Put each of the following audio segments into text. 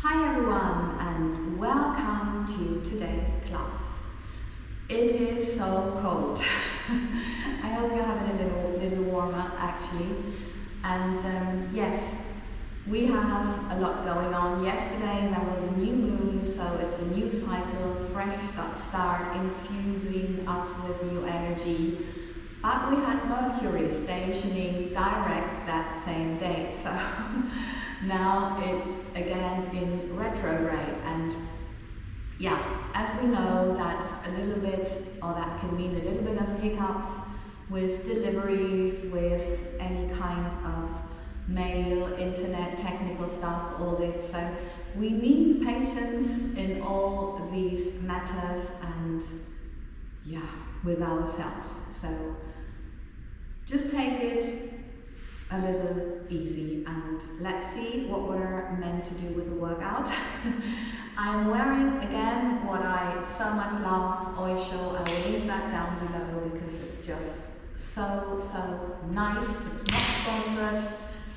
Hi everyone and welcome to today's class. It is so cold. I hope you're having a little warmer actually. And yes, we have a lot going on. Yesterday there was a new moon, so it's a new cycle, fresh start, infusing us with new energy. But we had Mercury stationing direct that same day, so now it's again in retrograde, and yeah, as we know, that's a little bit, or that can mean a little bit of hiccups with deliveries, with any kind of mail, internet, technical stuff, all this. So we need patience in all these matters and yeah, with ourselves. So just take it a little easy and let's see what we're meant to do with the workout. I'm wearing again what I so much love, Oisho. I will link that down below because it's just so nice. It's not sponsored,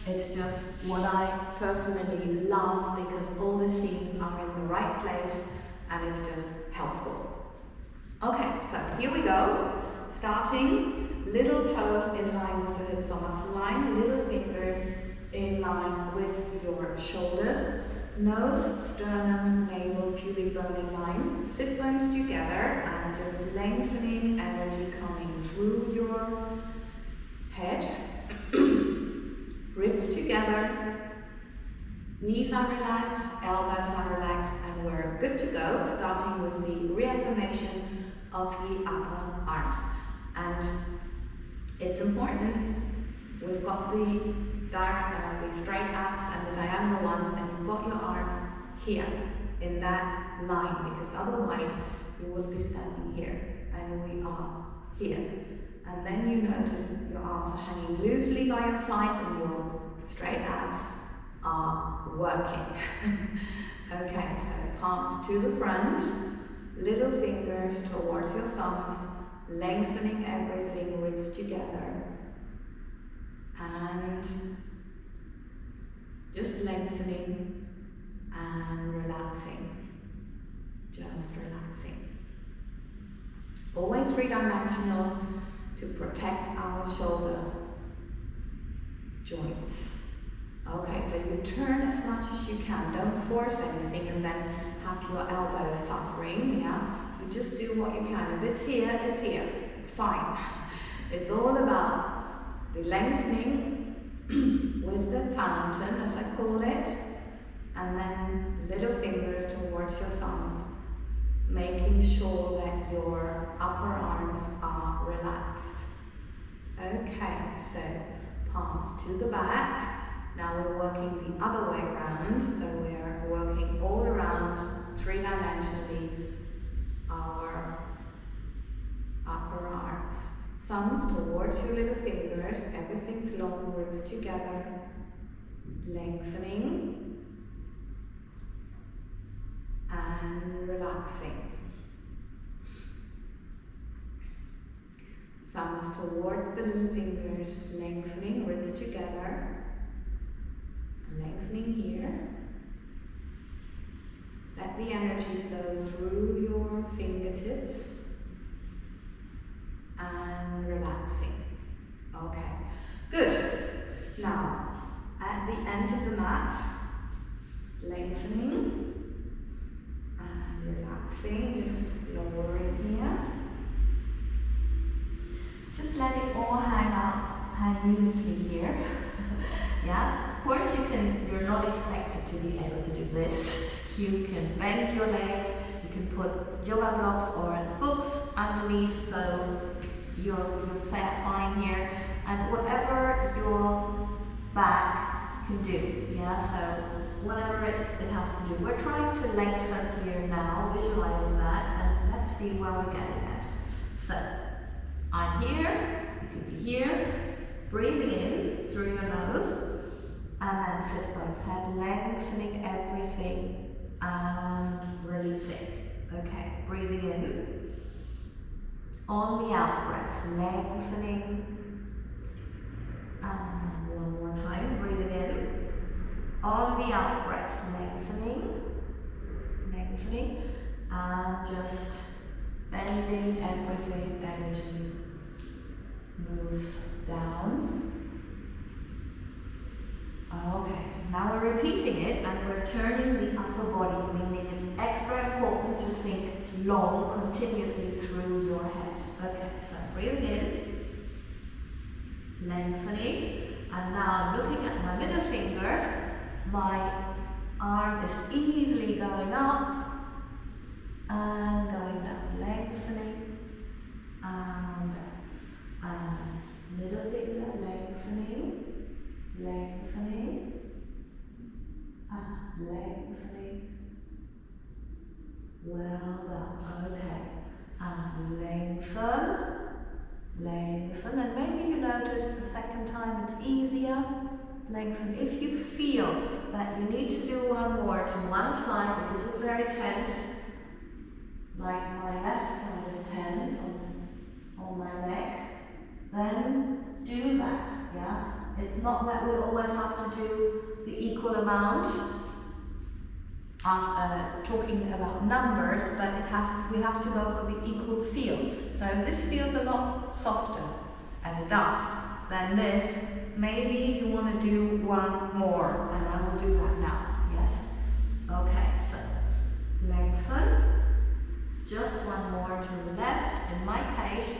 it's just what I personally love because all the seams are in the right place and it's just helpful. Okay, so here we go. Starting, little toes in line with the hips or muscle line, little fingers in line with your shoulders, nose, sternum, navel, pubic bone in line, sit bones together and just lengthening energy coming through your head, ribs together, knees are relaxed, elbows are relaxed, and we're good to go, starting with the reaffirmation of the upper arms. And it's important, we've got the straight abs and the diagonal ones, and you've got your arms here in that line, because otherwise you would be standing here, and we are here. And then you notice that your arms are hanging loosely by your side and your straight abs are working. Okay, so palms to the front, little fingers towards your thumbs, lengthening everything, ribs together, and just lengthening and relaxing, just relaxing. Always three-dimensional to protect our shoulder joints. Okay, so you turn as much as you can, don't force anything and then have your elbows suffering, yeah? You just do what you can. If it's here, it's fine. It's all about the lengthening with the fountain, as I call it, and then little fingers towards your thumbs, making sure that your upper arms are relaxed. Okay, so palms to the back. Now we're working the other way around, so we're working all around three-dimensionally our upper arms. Thumbs towards your little fingers, everything's long, ribs together, lengthening and relaxing. Thumbs towards the little fingers, lengthening, ribs together, lengthening here. Let the energy flow through your fingertips and relaxing. Okay, good. Now, at the end of the mat, lengthening and relaxing, just lowering here. Just let it all hang loosely here. Yeah, of course you're not expected to be able to do this. You can bend your legs, you can put yoga blocks or books underneath, so you're fine here, and whatever your back can do, yeah, so whatever it has to do. We're trying to lengthen here now, visualizing that, and let's see where we're getting at. So, I'm here, you can be here, breathing in through your nose, and then sit bones head, lengthening everything and releasing. Okay, breathing in. On the out breath, lengthening. And one more time, breathing in. On the out breath, lengthening. lengthening, and just bending everything. Energy moves down. Okay, now we're repeating it and we're turning the upper body, meaning it's extra important to think long, continuously through your head. Okay, so breathing in, lengthening, and now I'm looking at my middle finger. My arm is easily going up and going down, lengthening and down, and middle finger lengthening, lengthening, and lengthening. Well done. Okay, and lengthen, lengthen, and maybe you notice the second time it's easier. Lengthen. If you feel that you need to do one more to one side because it's very tense, like my left side is tense on my neck, then do that, yeah? It's not that we always have to do the equal amount, talking about numbers, but we have to go for the equal feel. So if this feels a lot softer, as it does, then this, maybe you want to do one more, and I will do that now, yes? Okay, so lengthen, just one more to the left. In my case,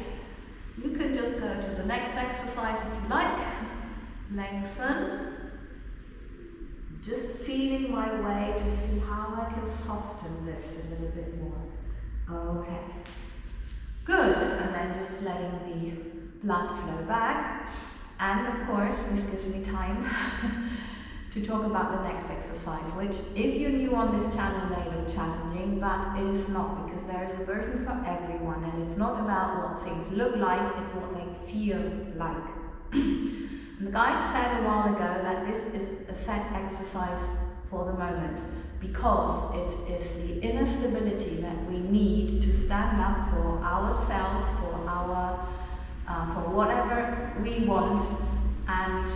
you can just go to the next exercise if you like. Lengthen, just feeling my way to see how I can soften this a little bit more. Okay, good, and then just letting the blood flow back. And of course, this gives me time to talk about the next exercise, which if you're new on this channel may look challenging, but it is not, because there is a version for everyone, and it's not about what things look like, it's what they feel like. And the guide said a while ago that this is a set exercise for the moment, because it is the inner stability that we need to stand up for ourselves, for whatever we want, and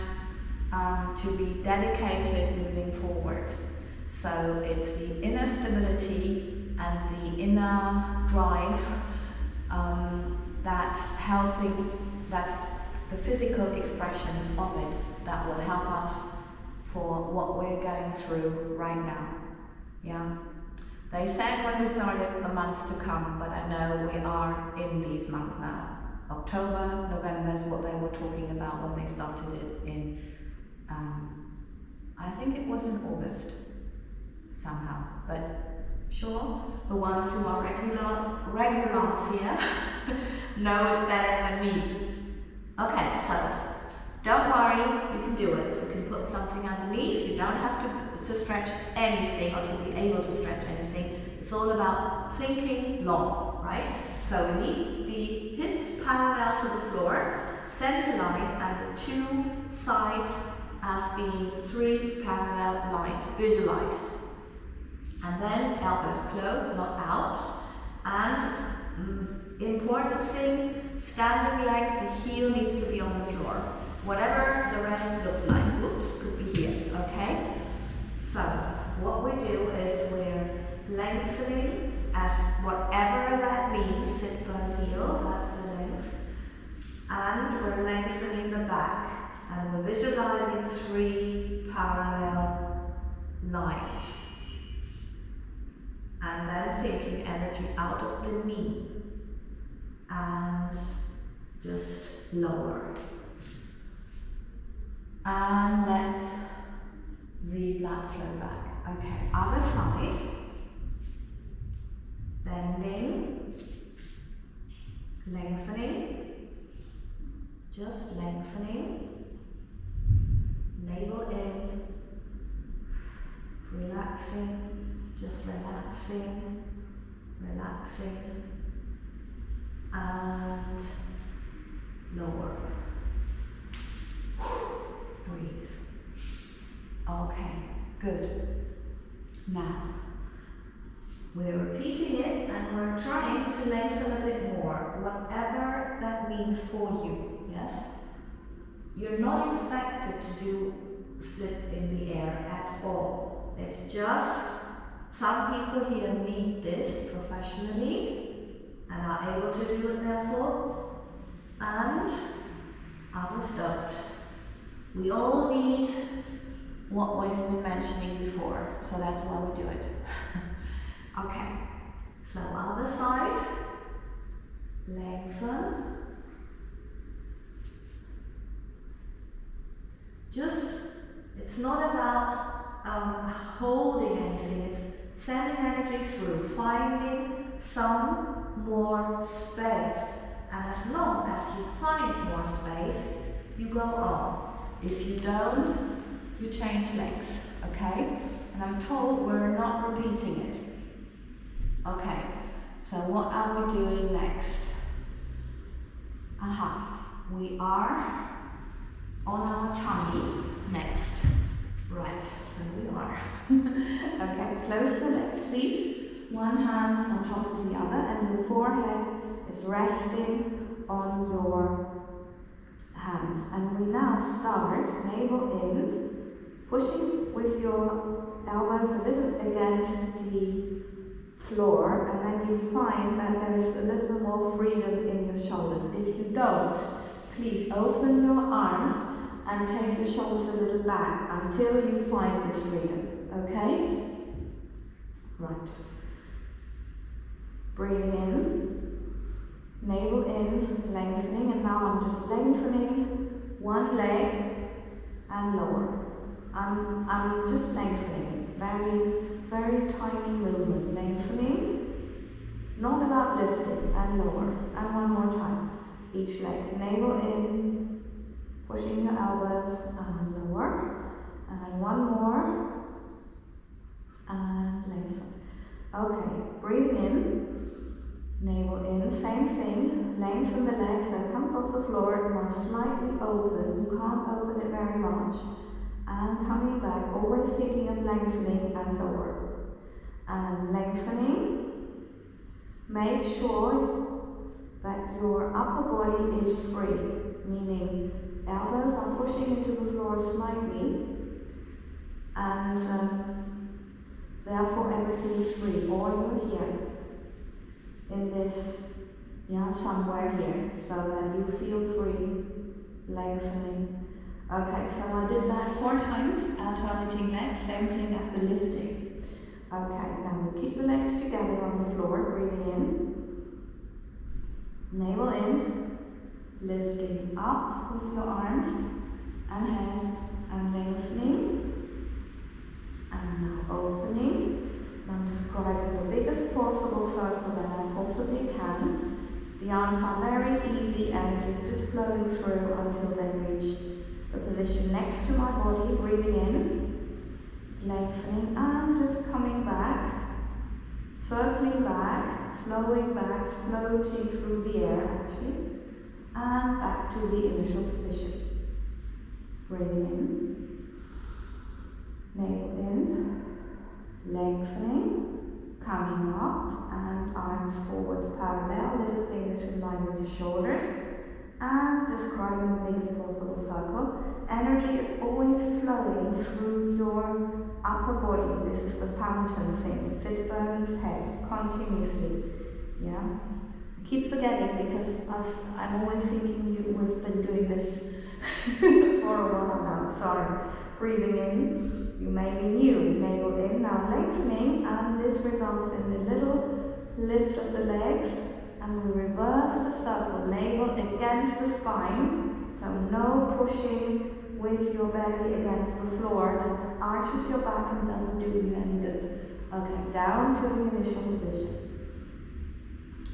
to be dedicated moving forward. So it's the inner stability and the inner drive that's helping, that's the physical expression of it that will help us for what we're going through right now. Yeah. They said when we started a month to come, but I know we are in these months now. October, November is what they were talking about when they started it in, I think it was in August, somehow. But sure, the ones who are regulars here know it better than me. Okay, so don't worry, you can do it. You can put something underneath. You don't have to stretch anything or to be able to stretch anything. It's all about thinking long, right? So we need the hips parallel to the floor, center line, and the two sides as being 3 parallel lines, visualized. And then elbows close, not out. And important thing, standing leg, the heel needs to be on the floor. Whatever the rest looks like. Oops, could be here, okay? So what we do is we're lengthening as whatever that means, sit, bone, heel, that's the length. And we're lengthening the back. And we're visualizing 3 parallel lines. And then thinking energy out of the knee. And just lower. And let the blood flow back. Okay, other side. Bending, lengthening, just lengthening, navel in, relaxing, just relaxing, relaxing, and lower. Breathe. Okay, good. Now, we're repeating it and we're trying to lengthen a bit more, whatever that means for you, yes? You're not expected to do splits in the air at all. It's just Some people here need this professionally and are able to do it therefore, and others don't. We all need what we've been mentioning before, so that's why we do it. Okay, so other side, lengthen. It's not about holding anything, it's sending energy through, finding some more space. And as long as you find more space, you go on. If you don't, you change legs, okay? And I'm told we're not repeating it. Okay, so what are we doing next? We are on our tummy next. Right, so we are. Okay, close your legs, please. One hand on top of the other, and your forehead is resting on your hands. And we now start navel in, pushing with your elbows a little against the floor, and then you find that there is a little bit more freedom in your shoulders. If you don't, please open your arms and take your shoulders a little back until you find this freedom, okay? Right. Breathing in, navel in, lengthening, and now I'm just lengthening one leg and lower. I'm just lengthening, very tiny movement, lengthening, not about lifting, and lower, and one more time. Each leg, navel in, pushing your elbows, and lower, and one more, and lengthen. Okay, breathing in, navel in, same thing, lengthen the legs, that comes off the floor, now slightly open, you can't open it very much, and coming back, always thinking of lengthening and lower. And lengthening, make sure that your upper body is free, meaning elbows are pushing into the floor slightly, and therefore everything is free, or you're here, in this, somewhere here, so that you feel free, lengthening. Okay, so I did that 4 times, alternating legs, same thing as the lifting. Okay, now we keep the legs together on the floor, breathing in, navel in, lifting up with your arms and head, and lengthening, and now opening. I'm describing the biggest possible circle that I possibly can. The arms are very easy, energy is just flowing through until they reach the position next to my body, breathing in, lengthening, and just coming back, circling back, floating through the air actually, and back to the initial position. Breathing in, navel in, lengthening, coming up, and arms forwards parallel, little fingers in line with your shoulders, and describing the biggest possible circle. Energy is always flowing through your upper body. This is the fountain thing. Sit bones, head, continuously. Yeah? I keep forgetting because I'm always thinking we've been doing this for a while now. Sorry. Breathing in, you may be new. Navel in, now lengthening, and this results in a little lift of the legs. And we reverse the circle, navel against the spine, so no pushing with your belly against the floor. That arches your back and doesn't do you any good. Okay, down to the initial position.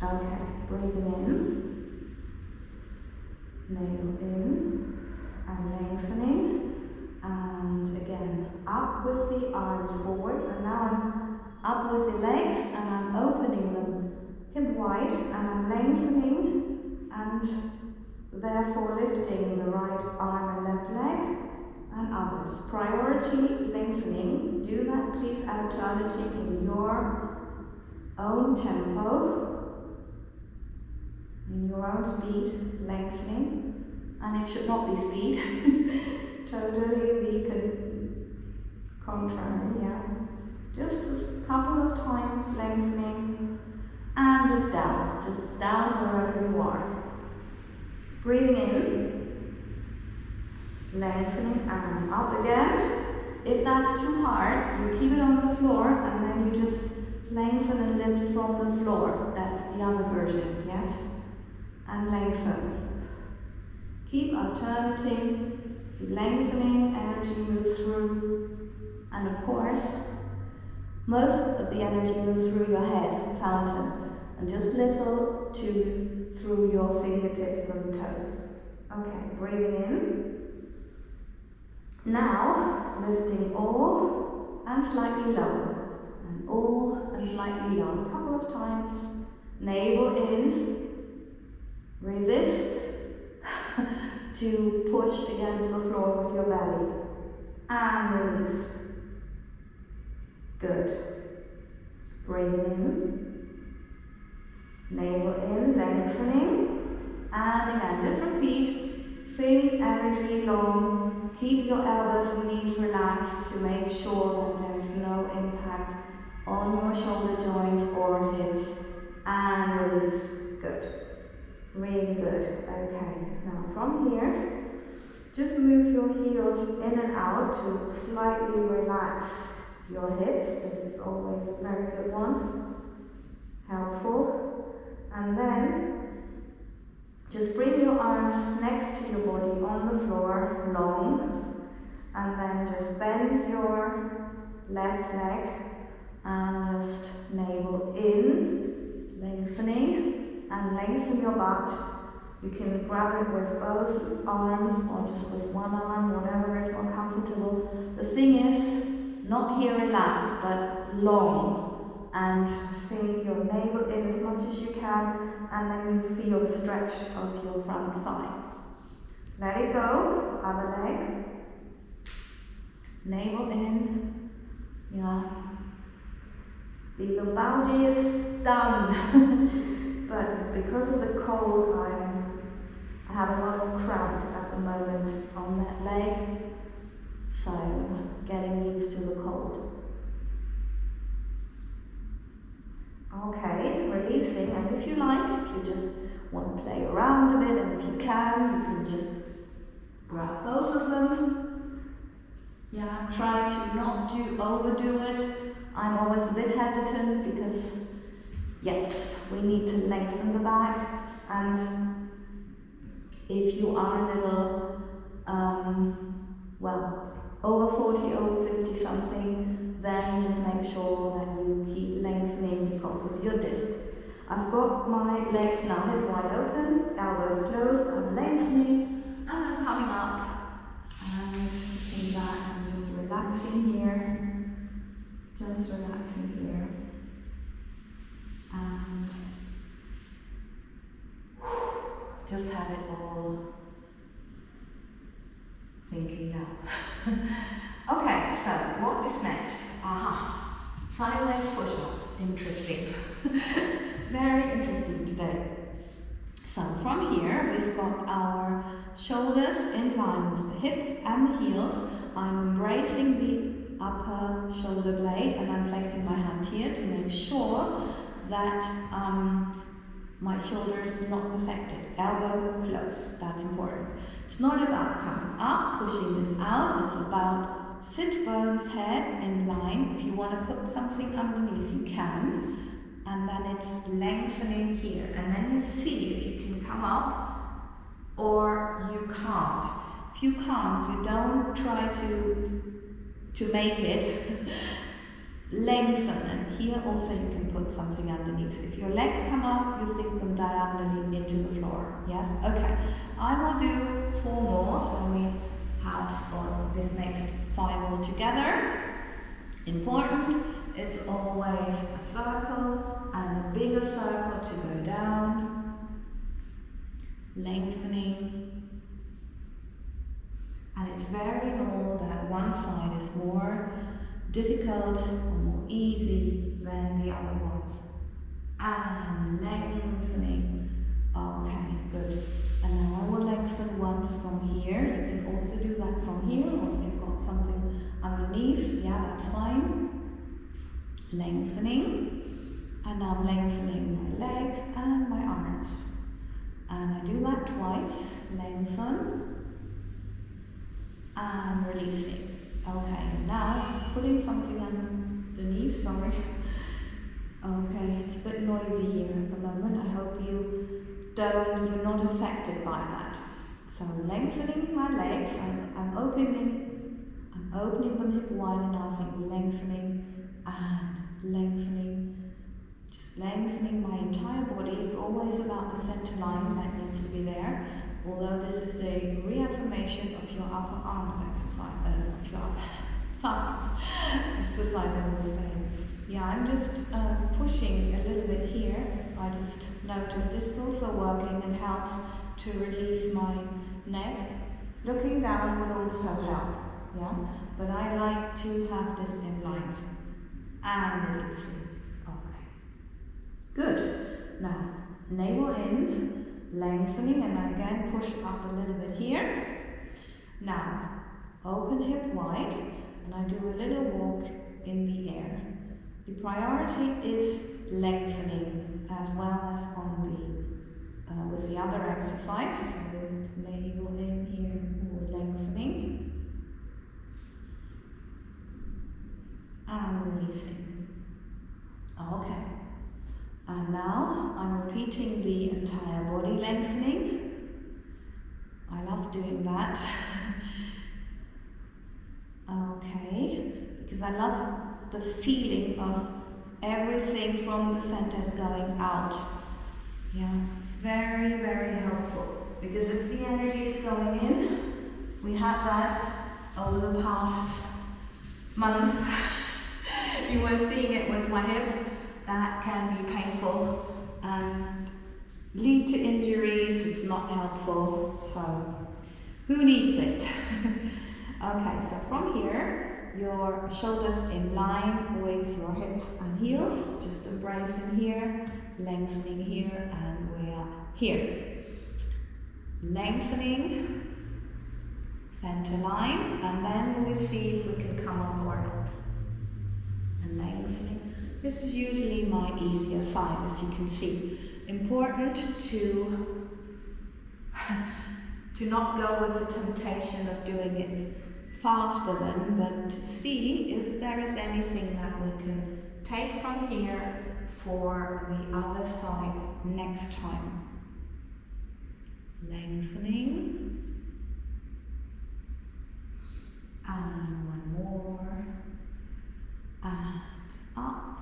Okay, breathing in, navel in, and lengthening, and again, up with the arms forwards, and now I'm up with the legs, and I'm opening them hip wide, and I'm lengthening and therefore lifting the right arm and left leg, and others. Priority lengthening. Do that please alternately in your own tempo, in your own speed, lengthening, and it should not be speed. Totally the contrary, yeah. Just a couple of times lengthening and just down wherever you are. Breathing in, lengthening and up again. If that's too hard, you keep it on the floor and then you just lengthen and lift from the floor. That's the other version, yes? And lengthen. Keep alternating, keep lengthening, energy moves through. And of course, most of the energy moves through your head, fountain, and just little through your fingertips and toes. Okay, breathing in. Now, lifting all and slightly lower, and all and slightly lower. A couple of times. Navel in. Resist to push against the floor with your belly. And release. Good. Breathing in. Navel in, lengthening. And again, just repeat. Think energy long. Keep your elbows and knees relaxed to make sure that there's no impact on your shoulder joints or hips. And release. Good. Really good. Okay. Now from here, just move your heels in and out to slightly relax your hips. This is always a very good one. Helpful. And then just bring your arms next to your body on the floor, long. And then just bend your left leg and just navel in, lengthening. And lengthen your butt. You can grab it with both arms or just with one arm, whatever is more comfortable. The thing is, not here relaxed, but long. And sink your navel in as much as you can, and then you feel the stretch of your front thigh. Let it go, other leg. Navel in. Yeah. The low body is done. But because of the cold, I have a lot of cramps at the moment on that leg, so getting used to the cold. Okay, releasing, and if you like, if you just want to play around a bit, and if you can just grab both of them. Yeah, try to not overdo it. I'm always a bit hesitant because yes, we need to lengthen the back, and if you are a little, over 40, over 50 something, then just make sure that you keep lengthening because of your discs. I've got my legs now hip wide open, elbows closed, I'm lengthening, and I'm coming up, and sitting back, and just relaxing here, just relaxing here. And just have it all sinking down. Okay, so what is next? Sideways push-ups. Interesting. Very interesting today. So from here we've got our shoulders in line with the hips and the heels. I'm embracing the upper shoulder blade and I'm placing my hand here to make sure that my shoulder is not affected. Elbow close, that's important. It's not about coming up, pushing this out, it's about sit bones, head in line. If you want to put something underneath, you can. And then it's lengthening here. And then you see if you can come up or you can't. If you can't, you don't try to make it. Lengthen, and here also you can put something underneath. If your legs come up, you sink them diagonally into the floor. Yes? Okay. I will do 4 more, so we have this makes 5 all together. Important, it's always a circle and a bigger circle to go down. Lengthening. And it's very normal that one side is more difficult or more easy than the other one. And lengthening. Okay, good. And now I will lengthen once from here. You can also do that from here, or if you've got something underneath, yeah, that's fine. lengthening, and now I'm lengthening my legs and my arms. And I do that twice, lengthen and releasing. Okay, now just putting something underneath, sorry. Okay, it's a bit noisy here at the moment. I hope you're not affected by that. So lengthening my legs, I'm opening them hip wide, and I think lengthening and lengthening, just lengthening my entire body. It's always about the center line that needs to be there. Although this is a reaffirmation of your upper arms exercise, of your upper thighs exercise, I was saying. Yeah, I'm just pushing a little bit here. I just noticed this is also working and helps to release my neck. Looking down would also help, yeah? But I like to have this in line and releasing. Okay. Good. Now, navel in, lengthening, and I again push up a little bit here. Now, open hip wide, and I do a little walk in the air. The priority is lengthening as well as on the with the other exercise. So it's navel in here, or lengthening and releasing. Okay. And now I'm repeating the entire body lengthening. I love doing that. Okay, because I love the feeling of everything from the centers going out. Yeah, it's very, very helpful, because if the energy is going in, we had that over the past month. You were seeing it with my hip. That can be painful and lead to injuries. It's not helpful, so who needs it? Okay, so from here, your shoulders in line with your hips and heels, just embracing here, lengthening here, and we are here. Lengthening, center line, and then we will see if we can come up or not. And lengthening. This is usually my easier side, as you can see. Important to not go with the temptation of doing it faster then, but to see if there is anything that we can take from here for the other side next time. Lengthening. And one more. And up.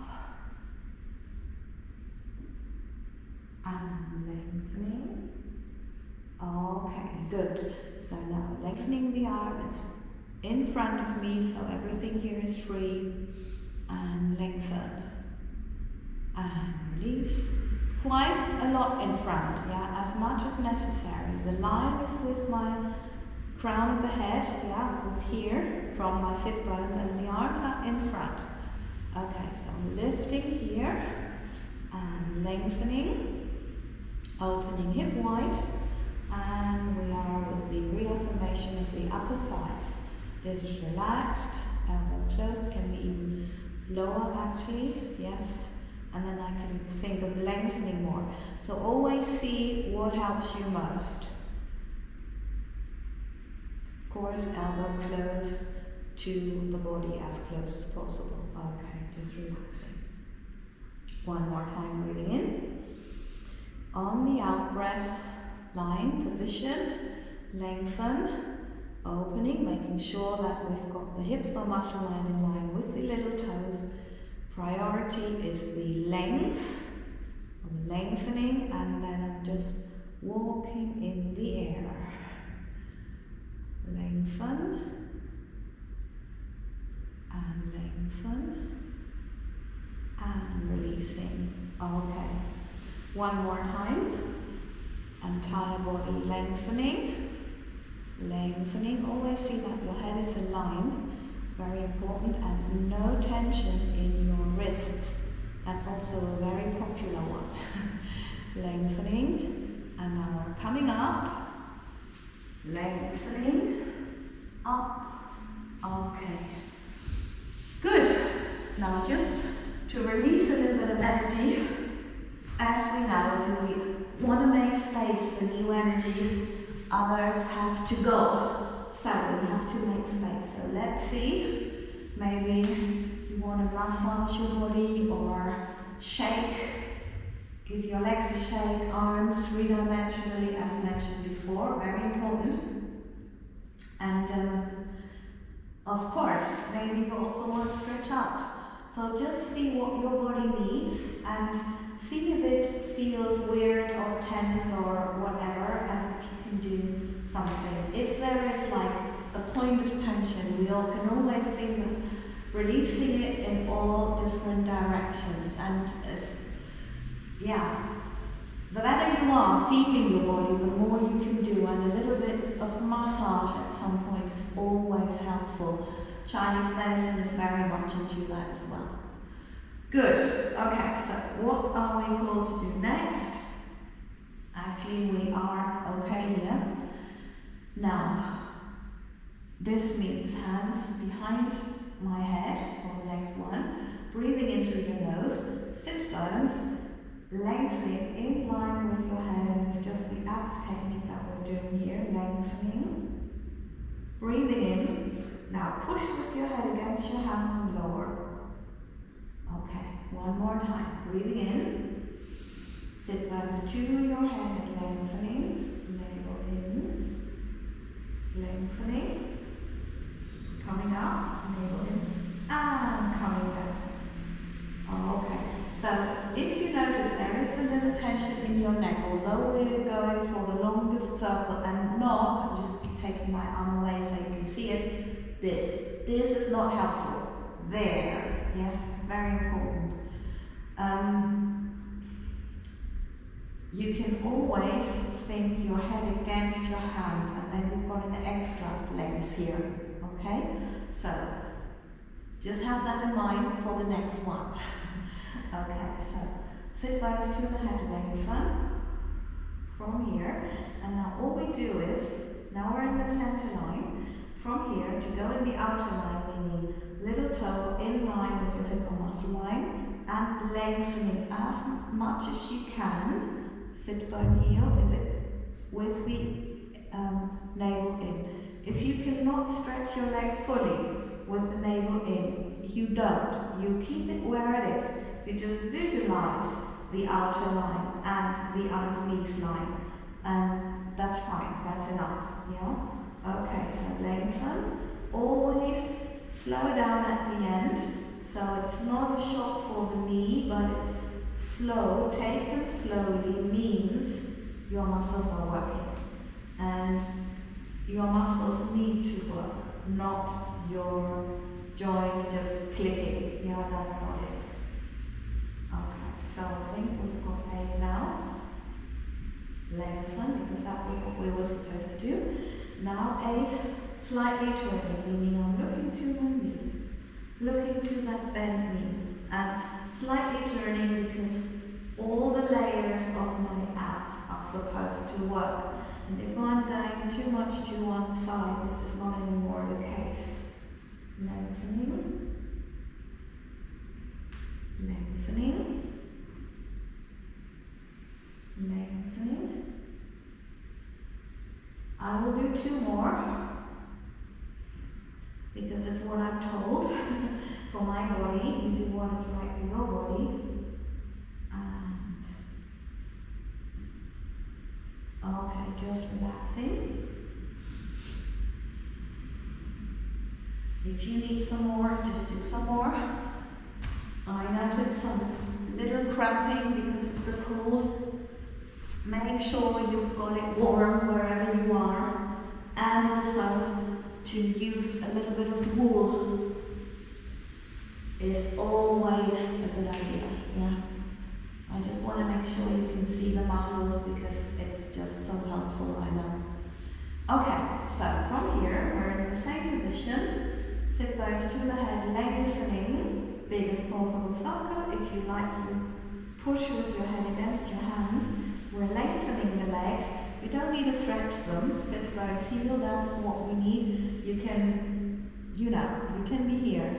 And lengthening. Okay, good. So now lengthening the arms in front of me, so everything here is free. And lengthen. And release. Quite a lot in front, yeah, as much as necessary. The line is with my crown of the head, yeah, with here from my sit bones, and the arms are in front. Okay, so I'm lifting here and lengthening, opening hip wide, and we are with the reaffirmation of the upper thighs. This is relaxed, elbow closed, can be even lower actually, yes. And then I can think of lengthening more. So always see what helps you most. Of course, elbow close to the body as close as possible. Okay, just relaxing. One more time, breathing in. On the out breath, lying position, lengthen, opening, making sure that we've got the hips or muscle line in line with the little toes. Priority is the length, I'm lengthening, and then I'm just walking in the air. Lengthen, and lengthen, and releasing. Okay, one more time. Entire body lengthening, lengthening. Always see that your head is in line. Very important, and no tension in your wrists. That's also a very popular one. Lengthening, and now we're coming up. Lengthening, up. Okay. Good. Now just to release a little bit of energy. As we know, if we want to make space for new energies, others have to go. So we have to make space. So let's see. Maybe you want to massage your body or shake. Give your legs a shake, arms three-dimensionally as mentioned before, very important. And of course, maybe you also want to stretch out. So just see what your body needs and see if it feels weird or tense or whatever, and if you can do something. If there is like a point of tension, we all can always think of releasing it in all different directions. And the better you are feeling your body, the more you can do, and a little bit of massage at some point is always helpful. Chinese medicine is very much into that as well. Good. Okay, so what are we going to do next? Actually, we are okay here. Now, this means hands behind my head for the next one. Breathing in through your nose, sit bones, lengthening in line with your head, and it's just the abs technique that we're doing here, lengthening. Breathing in. Now push with your head against your hands and lower. Okay, one more time. Breathing in. Sit bones to your head and lengthening. Navel in. Lengthening. Coming up. Navel in. And coming down. Okay. So if you notice there is a little tension in your neck, although we're going for the longest circle and not, I'm just taking my arm away so you can see it. This is not helpful. There, yes, very important. You can always think your head against your hand, and then you've got an extra length here, okay? So, just have that in mind for the next one. Okay, so, sit bones to the head, lengthen from here, and now all we do is, now we're in the center line. From here, to go in the outer line, meaning little toe in line with your hip or muscle line, and lengthening as much as you can. Sit bone heel with the navel in. If you cannot stretch your leg fully with the navel in, you don't. You keep it where it is. You just visualize the outer line and the underneath line, and that's fine. That's enough. Yeah. Okay, so lengthen, always slow down at the end, so it's not a shock for the knee, but it's slow, taken slowly means your muscles are working, and your muscles need to work, not your joints just clicking. Yeah, that's not it. Okay, so I think we've got 8 now. Lengthen, because that was what we were supposed to do. Now 8, slightly turning, meaning I'm looking to my knee, looking to that bent knee, and slightly turning because all the layers of my abs are supposed to work. And if I'm going too much to one side, this is not anymore the case. Lengthening, lengthening, lengthening. I will do 2 more because it's what I'm told for my body. You do what is right for your body. And okay, just relaxing. If you need some more, just do some more. I noticed some little cramping because of the cold. Make sure you've got it warm wherever you are, and also to use a little bit of wool is always a good idea. Yeah, I just want to make sure you can see the muscles because it's just so helpful, I know. Okay, so from here we're in the same position. Sit bones to the head, lengthening, biggest possible circle. If you like, you push with your head against your hands. We're lengthening the legs. You don't need to stretch them. Sit bones heel, that's what we need. You can, you can be here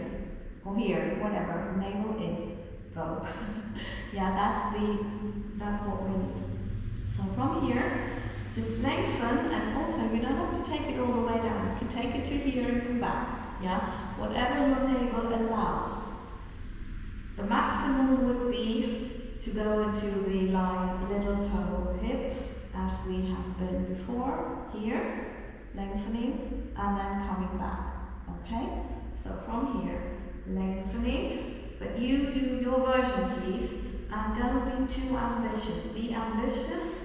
or here, whatever. Navel in. go. Yeah, that's what we need. So from here, just lengthen, and also you don't have to take it all the way down. You can take it to here and come back. Yeah, whatever your navel allows. The maximum would be to go into the line little toe hips, as we have been before. Here, lengthening, and then coming back. Okay? So from here, lengthening, but you do your version, please, and don't be too ambitious. Be ambitious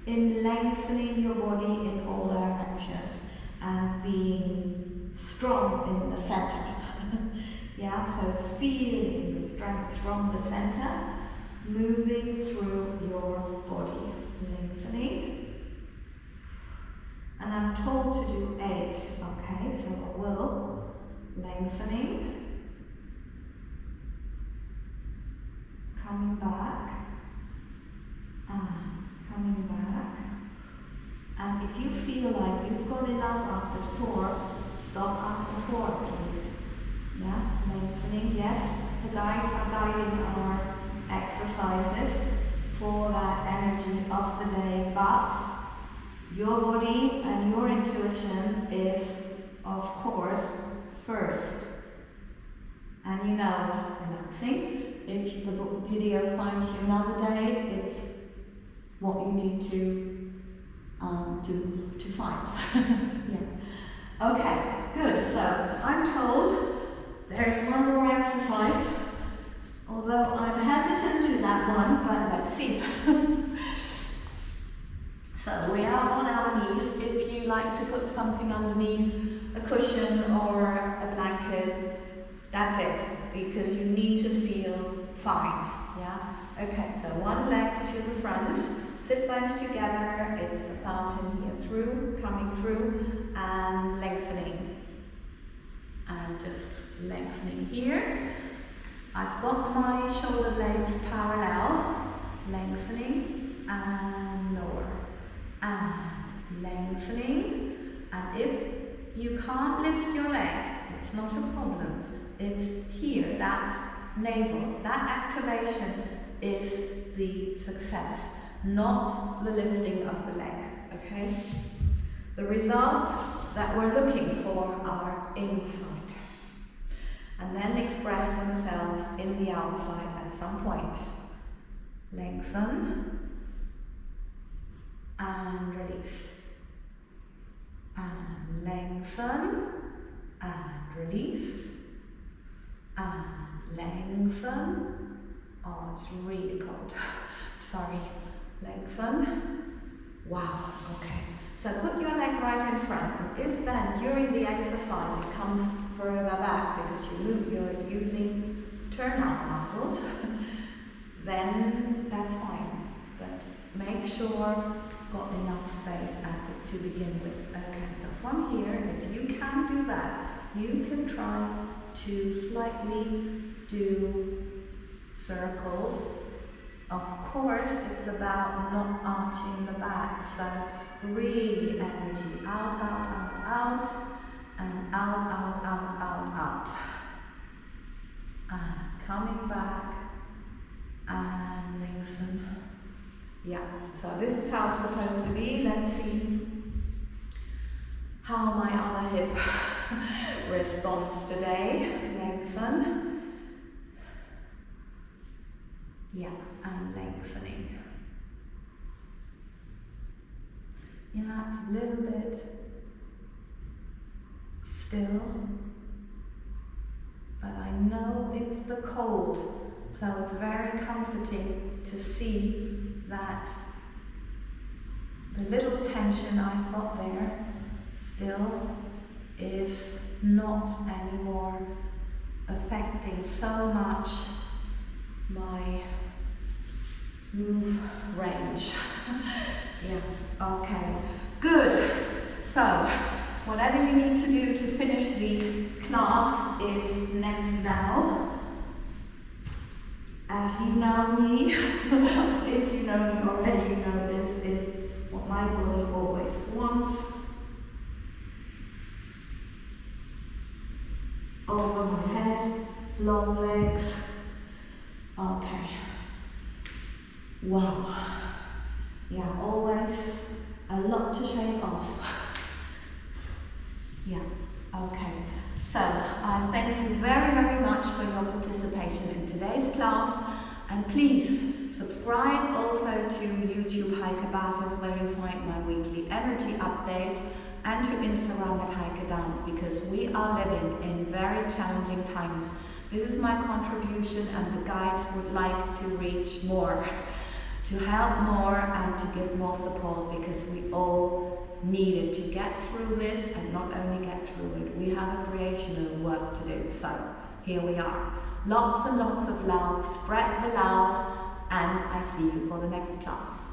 in lengthening your body in all directions and being strong in the center. Yeah, so feeling the strength from the center, moving through your body, lengthening. And I'm told to do 8, okay, so I will, lengthening, coming back, and coming back. And if you feel like you've got enough after 4, stop after 4, please. Yeah, lengthening, yes. The guides are guiding our exercises for that energy of the day, but your body and your intuition is, of course, first. And you know, relaxing. If the video finds you another day, it's what you need to find. Yeah. Okay, good. So I'm told there's one more exercise, although I'm hesitant to that one, but let's see. So we are on our knees. If you like to put something underneath, a cushion or a blanket, that's it, because you need to feel fine. Yeah. Okay. So one leg to the front. Sit bones together. It's the fountain here through, coming through, and lengthening. And just lengthening here. I've got my shoulder blades parallel, lengthening and lower, and lengthening. And if you can't lift your leg, it's not a problem. It's here, that's navel. That activation is the success, not the lifting of the leg, okay? The results that we're looking for are inside, and then express themselves in the outside at some point. Lengthen and release, and lengthen and release, and lengthen. Oh, it's really cold. Sorry. Lengthen. Wow, okay. So put your leg right in front, and if then during the exercise it comes further back because you're using turnout muscles, then that's fine. But make sure you've got enough space to begin with. Okay, so from here, if you can do that, you can try to slightly do circles. Of course, it's about not arching the back, so really energy out, out, out, out, and out, out, out, out, out. And coming back, and lengthen. Yeah, so this is how it's supposed to be. Let's see how my other hip responds today. Lengthen. Yeah, and lengthening. Yeah, it's a little bit still, but I know it's the cold, so it's very comforting to see that the little tension I've got there still is not anymore affecting so much my move range. Yeah, okay, good. So, whatever you need to do to finish the class is next now. As you know me, if you know me already, you know this is what my body always wants. Over my head, long legs, up Wow. Yeah, always a lot to shake off. Yeah, okay. So, I thank you very, very much for your participation in today's class, and please subscribe also to YouTube Hiker Battles, where you'll find my weekly energy updates, and to Instagram at Hiker Dance, because we are living in very challenging times. This is my contribution, and the guides would like to reach more, to help more and to give more support, because we all need it to get through this, and not only get through it, we have a creational work to do. So here we are. Lots and lots of love, spread the love, and I see you for the next class.